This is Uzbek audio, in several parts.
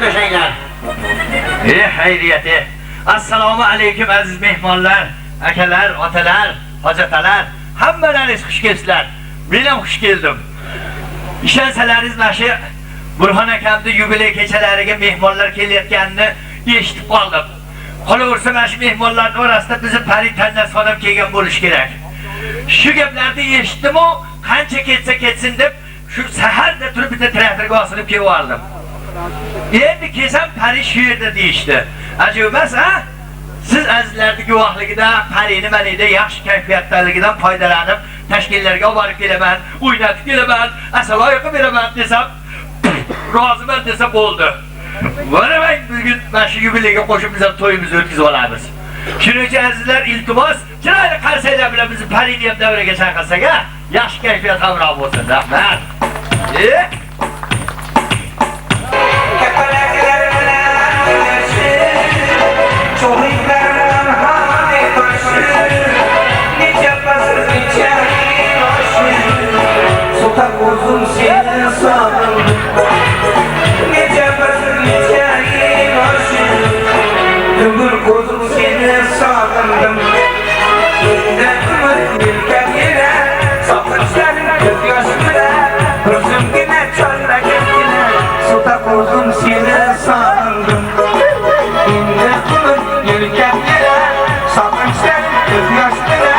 döşeğler. Hayriyeti. Assalomu alaykum aziz mehmonlar, akalar, otalar, hojotalar. Hammalaringiz xush kelibsizlar. Men ham xush keldim. Ishonsalaringiz mana shu Burxon akamning yubiley kechalariga mehmonlar kelayotganini eshitib qoldim. Qolaversa mana shu mehmonlar orasida bizni Pari Tannas xonim kelgan bo'lish kerak. Shu gaplarni eshitdim-u, qancha ketsa ketsin deb shu saharda turib bitta traktorga osilib kelib oldim. Endi kelsam Pari shu yerda deyishdi. Ajib emas, ha? Siz azizlarning guvohligida Parini manida yaxshi kayfiyatdaligidan foydalanib, tashkillarga olib borib kelaman, o'ynatib kelaman, asaloy qilib beraman desam, roziman desa bo'ldi. Boramang bugun mana shu yubileyga qo'shib biz ham to'yimizni o'tkazib olamiz. Shuning uchun azizlar, iltimos, chiroyli qarsaklar bilan bizni Parini ham davraga chaqirsak-a, yaxshi kayfiyat hamroh bo'lsin. Rahmat. Uzun seni sandım, gece basın içeri başım, ömür uzun seni sandım. Derdimi bilken yine, sakınçların göz yaşımda, gözüm yine çölle gelgine, sutak uzun seni sandım. Derdimi bilken yine, sakınçların göz yaşımda,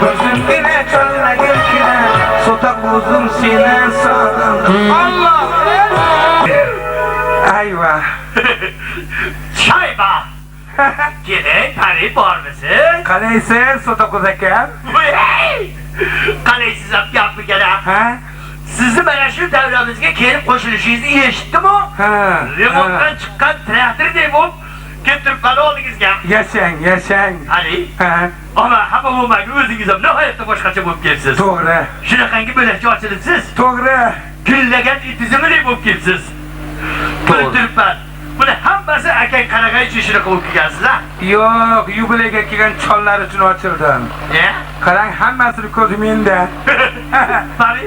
gözüm yine çölle gelgine, sutak uzun seni sandım. Allah! Ayva! Şayba! Gidin Pari bor musun? Qalaysiz, Sotoquz akam? Qalaysiz ham gapmi gana? Ha? Sizni mana shu davramizga kelib qo'shilishingizni eshitdim-u? Ha. Remontdan chiqqan traktorday bo'lib keltirib qoldi oldingizga. Yashang, yashang. Qani? Ha. Ama hamma bo'lmagan o'zingiz ham nihoyatda boshqacha bo'lib kelibsiz. To'g'ri. Shunaqangi bo'lakcha ochilibsiz. To'g'ri. Gullagan itizimidek bo'lib kelibsiz. Bilib turibman. Buni hammasi akang qarag'ay uchun shunaqa bo'lib kelgansizlar. Yo'q, yubileyga kelgan chollar uchun ochildim. Qarang, hammasini ko'zi menda. Pari?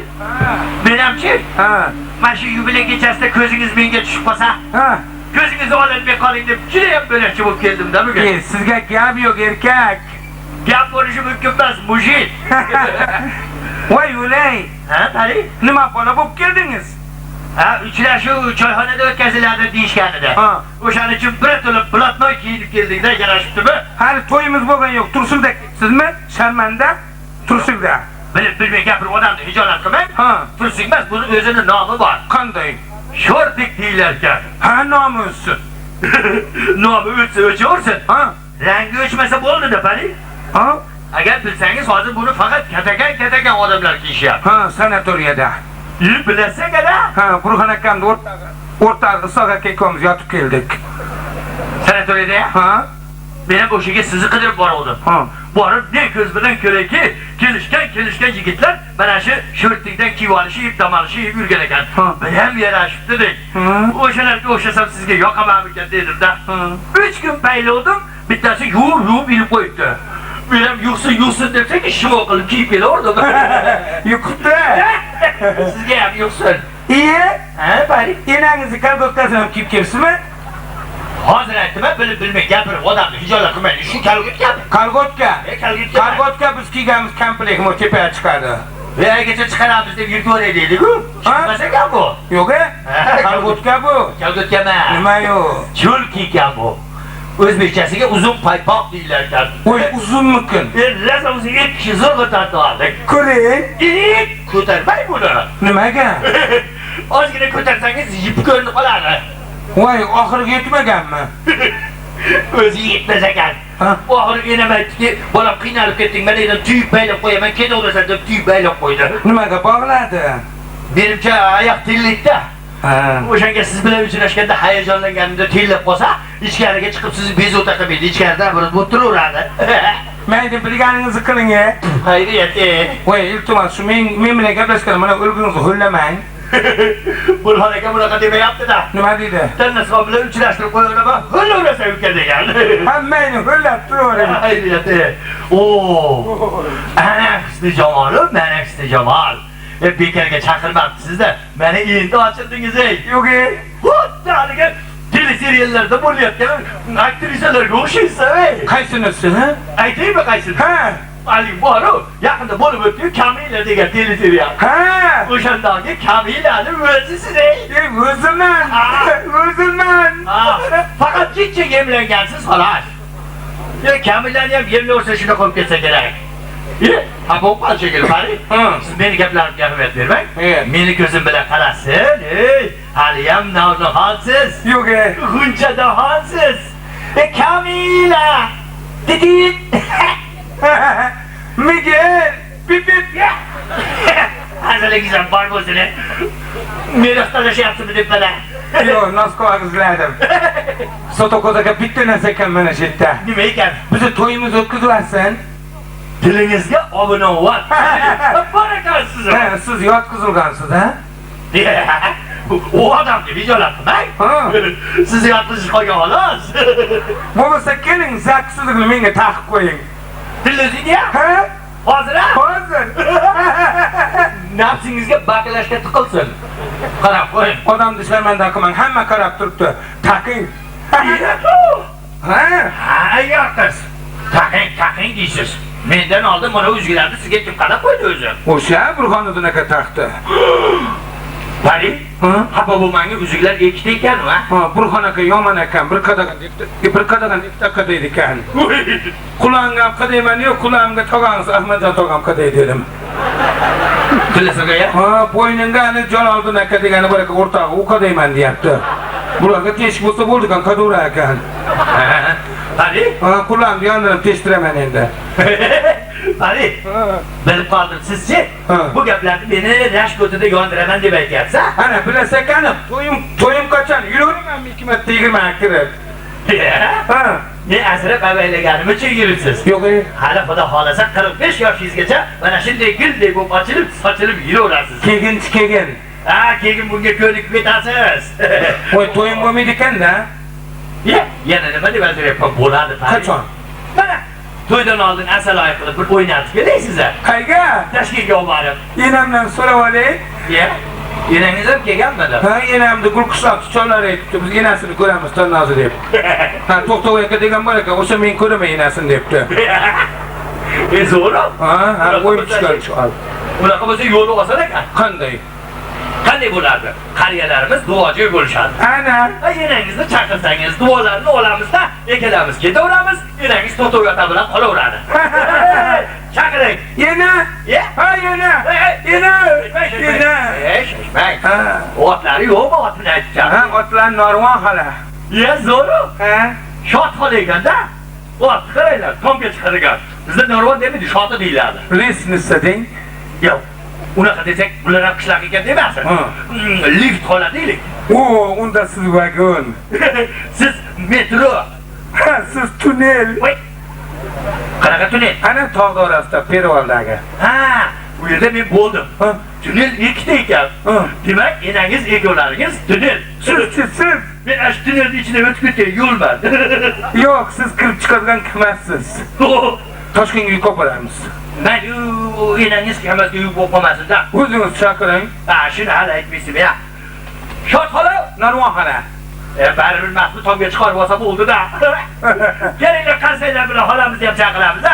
Menamchi? Ha. Mana shu yubiley kechasida ko'zingiz menga tushib qolsa, Ha. ko'zingizni olib qoling deb juda ham bo'lakcha bo'lib keldim-da bugun. Sizga gap yo'q, erkak. Gap bo'lishi mumkin emas, mujin. Voy Ulay. Ha, Pari? Nima bola bo'lib keldingiz? Ha, uchrashuv choyxonada o'tkaziladi deyishganida. O'shaning uchun bir to'lib blotnoy kiyinib keldik-da, yarashibdimi? Hali to'yimiz bo'lgan yo'q. Tursunda sizmi? Sharmanda? Tursunda. Bilib gapirib odamni hijolat qilmang. Ha. Tursun emas, buni o'zining nomi bor. Qanday? Sho'rtik deyilar ekan. Ha, nomi o'zsin. Nomi o'chaversin. Ha. Rangi o'chmasa bo'ldi-da, Pari. Ha? Agar bilsangiz, hozir buni faqat katagan odamlar kiyishyapti. Ha, sanatoriyada. Bilasan-a? Ha, Burxon akamni o'rtog'i Isoq aka ikkovimiz yotib keldik. Sanatoriyada? Ha? Men ham o'shaga sizni qidirib bordim. Ha. Borib, ne ko'z bilan ko'rayki, kelishgan yigitlar mana shu sho'rtikdan kiyib olishib, dam olishib yurgan ekan. Men ham yarashibdi-dek. O'shalarga o'xshasam sizga yoqamanmikan dedim-da. 3 kun paylovdim, bittasi yuvib ilib qo'yibdi. Men ham yuqsin debsak, shimo qilib kiyib kelaverdim. Yuqibdi. Sizga ham yuqsin. Iye? Ha, Pari? Enangizni kalgotkasini ham kiyib kelibsizmi? Hozir aytdim-a, bilib gapirib odamni hijolat qilmaydi. Shu kalgotkami? Kalgotka. Kalgotka. Kalgotka biz kiyganmiz komplekt mo tepaga chiqadi. Vegacha chiqaramiz deb yurtib deydi-ku. Chiqmasa gap bu. Yo'q-a? Kalgotka bu. Kalgotka emas. Nima yo'q? Chulki ekan bu. O'zbekchasiga uzun paypoq deydilar ekan. Voy, uzunmikin. Rosa o'zi 2 kishi zo'rg'a tortib oldik. Ko'ring. Ko'tarmay buni. Nimaga? Ozgina ko'tarsangiz yip ko'rinib qoladi. Voy, oxiriga yetmaganmi? O'zi yetmas ekan. Oxiriga enamaytiki, bolam qiynalib ketding, men endi tuyib baylab qo'yaman, ketaversan deb tuyib baylab qo'ydi. Nimaga bog'ladi? Menimcha oyoq tillikda. O'shanga siz bilan uchrashganda hayajonlanganimda tillab qolsa, ichkariga chiqib sizni bezovta qilmaydi, ichkarida bir o'tiraveradi. Mayli, bilganingizni qiling-a. Xayriyat. Voy, iltimos, shu men bilan gaplashgan mana o'lguningizni ho'llamang. Burxon aka bunaqa demayapti-da. Nima deydi? Tannason bilan uchrashtirib qo'yaman, ho'llaverasa uka degan. Hammangni ho'llab turavering. Xayriyat. Anaxsni Jamol, manaxsni Jamol. Bekarga chaqirmabsiz-da. Meni endi ochildingiz-ey. Yo'q-e. Xuddi haligi teleseriallarda bo'layotgan aktrisalarga o'xshaysan-ey. Qaysinisi, ha? Aytaymi qaysini? Ha. Ali boru, yaqinda bo'lib o'tdi Kamila degan teleserial. Ha. O'shandagi Kamilani o'zisiz-ey. O'ziman. O'ziman. Faqat kichik emlangansiz xolos. Kamilani ham yemlaversa shuna qo'yib ketsa kerak. Ha bu qanchaga qari? Siz meni gaplarimga ahamiyat bermang. Meni ko'zim bilan qarasin. Hali ham navniholsiz. Yo'q, G'unchadaholsiz. Kamila. Didi. Miguel. Pipip. Hazırlıksan var bo'lsin. Meni ixtilashyapsizmi deb mana. Yo'q, nosko ag'izladim. Sotoko'dagi bitta narsa ekan mana shu yerda. Nima ekan? Bizni to'yimizni o'tkazarsan. Tilingizga obunovat. Barakalsiz. Siz yotqizilgansiz, ha? O odamni videolatmang. Siz yotqizish qolgan xolos. Bo'lmasa keling, zaksizlikni menga taqib qo'ying. Tilingizni Ha? hozir Hozir. nafsingizga baqlashga tiqilsin. Qarab qo'ying. Odamni sharmanda qilmang, hamma qarab turibdi. Taqing. Ha? Yo'qiz. Taqing deysiz. Mendan oldin mana o'zgalarni sizga kim qarab qo'ydi o'zi? O'sha Burxoniddin aka taqdi. Bari? Xafa bo'lmang, uzuklar ikkita ekanmi? Burxon aka yomon ekan, bir qadagan ikkita qadaydi ekan. Qulog'imga qadayman-yu, qulog'imga tog'angiz Ahmadjon tog'am qaday dedim. Tilasaga ya? Bo'yningga ani Jaloliddin aka degani bor ekan, o'rtog'i, u qadayman deyapti. Bularga teshik bo'lsa bo'ldi ekan, qadura ekan. Bari? Qulog'imni yondirib teshtiraman endi. Bari? Bilib qoldim, sizchi? Bu gaplarni meni rash ko'tida yondiraman deb aytyapsiz. Ana bilasiz ekanim, to'yim qachon? Yuraveraman hikmatda 20 kirib. Men asrab avayllaganim uchun yuribsiz. Yo'q, hali xudo xolasa 45 yoshingizgacha mana shunday gulday bo'lib ochilib, sochilib yuraverasiz. Keyin. Keyin bunga ko'nikib ketasiz. Voy, to'yim bo'lmaydi ekan-da. Yana nima deb aytyapman, bo'ladi. Qachon? Mana to'ydan oldin asaloy qilib bir o'ynatib kelaysizlar. Qayga? Tashkilga olib borib. Enamdan so'rab olay. Enangiz ham kelganmidi? Enamni Gulqishloq chollar aytibdi, biz enasini ko'ramiz tannozi deb. To'xtov aka degan bor ekan, o'sha men ko'raman enasini debdi. Zo'rmi? O'yib chiqarib. Unaqa bo'lsa yo'li oson ekan. Qanday? Qanday bo'lardi? Qariyalarimiz duojo'y bo'lishadi. Ana. Enangizni chaqirsangiz duolarni olamizda, ikkalamiz ketaveramiz, enangiz to'xtov yota bilan qolaveradi. Chaqiring. Ena? Ha, ena. Ena. Otlari yo'qmi, otini aytishadi. Ha, otlar Norvon xola. Zo'ru. Ha? Shot xola ekanda. Ot qaranglar, tomga chiqargan. Bizda Norvon demaydi, shoti deyiladi. Lesnisa deng. Yo'q. Unaqa desak, bular ham qishloq ekan demasin. Lift xola deylik. Unda siz vagon. Siz metro. Siz tunnel. Voy. Qanaqa tunnel? Ana tog' orasida Pervoldagi. Bu yerda men bo'ldim. Tunnel ikkita ekan. Demak, enangiz egovlaringiz tunnel. Siz. Men ash tunnelning ichida o'tib ketgan yo'lman. Yo'q, siz kirib chiqadigan kimasiz. Toshkentga yuk boramiz. Men enangiz kamazga yuk bo'lmasin-da. O'zingiz chaqiring. Shuni hali aytmaysiz ya. Shot xola, Narvon xola. Baribir mahmud tomga chiqarib olsa bo'ldi-da. Kelinglar qarsanglar bilan xolamizni ham chaqiramiz-da.